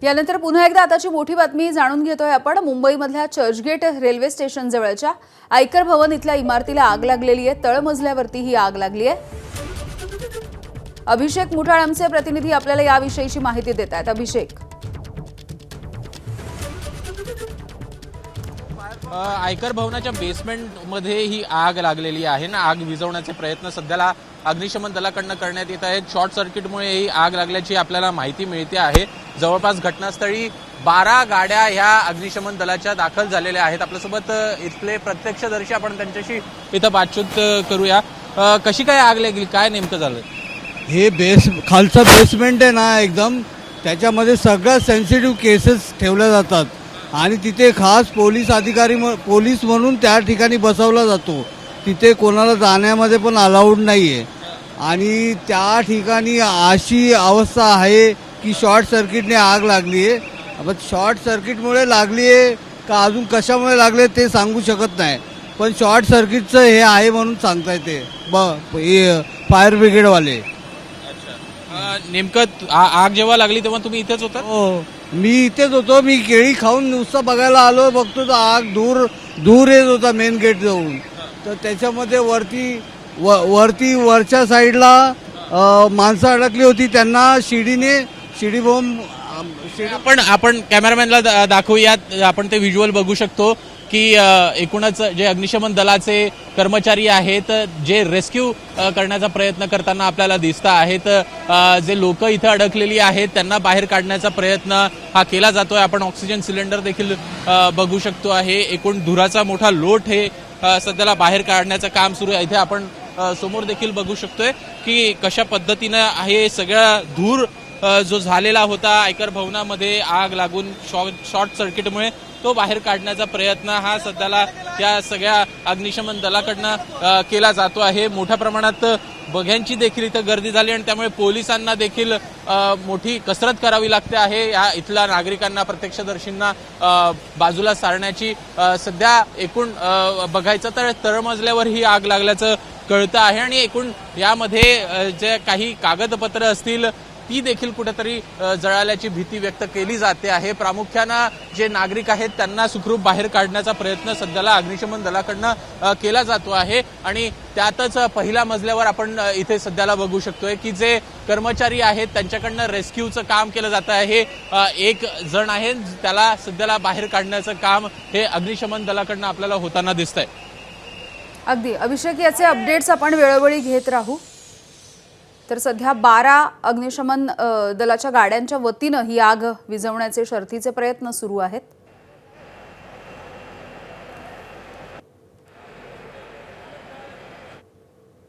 यानंतर पुन्हा एकदा आताची मोठी बातमी जाणून घेतोय आपण। मुंबईमधल्या चर्चगेट रेल्वे स्टेशन जवळच्या आयकर भवन इथल्या इमारतीला आग लागलेली आहे। तळमजल्यावरती ही आग लागली आहे। अभिषेक मुठाळ आमचे प्रतिनिधी आपल्याला याविषयीची माहिती देत आहेत। अभिषेक, आयकर भवनाच्या बेसमेंटमध्ये ही आग लागलेली आहे ना। आग विझवण्याचे प्रयत्न सध्याला अग्निशमन दलाकडून करण्यात येत आहेत। शॉर्ट सर्किटमुळे ही आग लागल्याची आपल्याला माहिती मिळते आहे। जवळपास घटनास्थळी 12 गाड्या ह्या अग्निशमन दलाच्या दाखल झालेल्या आहेत। आपल्यासोबत इथले प्रत्यक्षदर्शी आपण त्यांच्याशी इथं बातचीत करूया। कशी काय आग लागली, काय नेमकं झालं? हे खालचा बेसमेंट आहे ना, एकदम त्याच्यामध्ये सगळ्या सेन्सिटिव्ह केसेस ठेवल्या जातात आणि तिथे खास पोलीस अधिकारी पोलीस म्हणून त्या ठिकाणी बसवला जातो। तिथे कोणाला जाण्यामध्ये पण अलाउड नाही आहे आणि त्या ठिकाणी अशी अवस्था आहे की शॉर्ट सर्किटने आग लागली आहे। पण शॉर्ट सर्किटमुळे लागली आहे का अजून कशामुळे लागले ते सांगू शकत नाही, पण शॉर्ट सर्किटचं हे आहे म्हणून सांगता येते फायर ब्रिगेडवाले। नेमकं आग जेव्हा लागली तेव्हा तुम्ही इथेच होता? हो, मी इथेच होतो। मी केळी खाऊन नुसतं बघायला आलो, बघतो तर आग दूर येत होता मेन गेट जाऊन। तर त्याच्यामध्ये वरच्या साईडला माणसं अडकली होती, त्यांना शिडी बॉम्ब आपण कॅमेरामॅनला दाखवूयात। आपण ते व्हिज्युअल बघू शकतो की एकूणच जे अग्निशमन दलाचे कर्मचारी आहेत जे रेस्क्यू करण्याचा प्रयत्न करताना आपल्याला दिसत आहेत। जे लोक इथे अडकलेली आहेत त्यांना बाहेर काढण्याचा प्रयत्न हा केला जातोय। आपण ऑक्सिजन सिलेंडर देखील बघू शकतो आहे। एकूण धुराचा मोठा लोट हे सध्याला बाहेर काढण्याचं काम सुरू आहे। इथे आपण समोर देखील बघू शकतोय की कशा पद्धतीनं हे सगळा धूर जो झालेला होता आयकर भवनामध्ये आग लागून शॉर्ट सर्किटमुळे तो बाहेर काढण्याचा प्रयत्न हा सध्याला या सगळ्या अग्निशमन दलाकडनं केला जातो आहे। मोठ्या प्रमाणात बघ्यांची देखील इथं गर्दी झाली आणि त्यामुळे पोलिसांना देखील मोठी कसरत करावी लागते आहे। या इथल्या नागरिकांना, प्रत्यक्षदर्शींना बाजूला सारण्याची सध्या एकूण बघायचं तर तळमजल्यावर ही आग लागल्याचं कळतं आहे आणि एकूण यामध्ये जे काही कागदपत्र असतील ती देखील कुठेतरी जळाल्याची भीती व्यक्त केली जाते आहे। प्रामुख्यानं जे नागरिक आहेत त्यांना सुखरूप बाहेर काढण्याचा प्रयत्न सध्याला अग्निशमन दलाकडनं केला जातो आहे आणि त्यातच पहिल्या मजल्यावर आपण इथे सध्याला बघू शकतोय की जे कर्मचारी आहेत त्यांच्याकडनं रेस्क्यूचं काम केलं जातं आहे। एक जण आहे त्याला सध्याला बाहेर काढण्याचं काम हे अग्निशमन दलाकडनं आपल्याला होताना दिसतंय। अगदी अभिषेक, याचे अपडेट्स आपण वेळोवेळी घेत राहू। तर सध्या 12 अग्निशमन दलाच्या गाड्यांच्या वतीनं ही आग विझवण्याचे शर्थीचे प्रयत्न सुरू आहेत।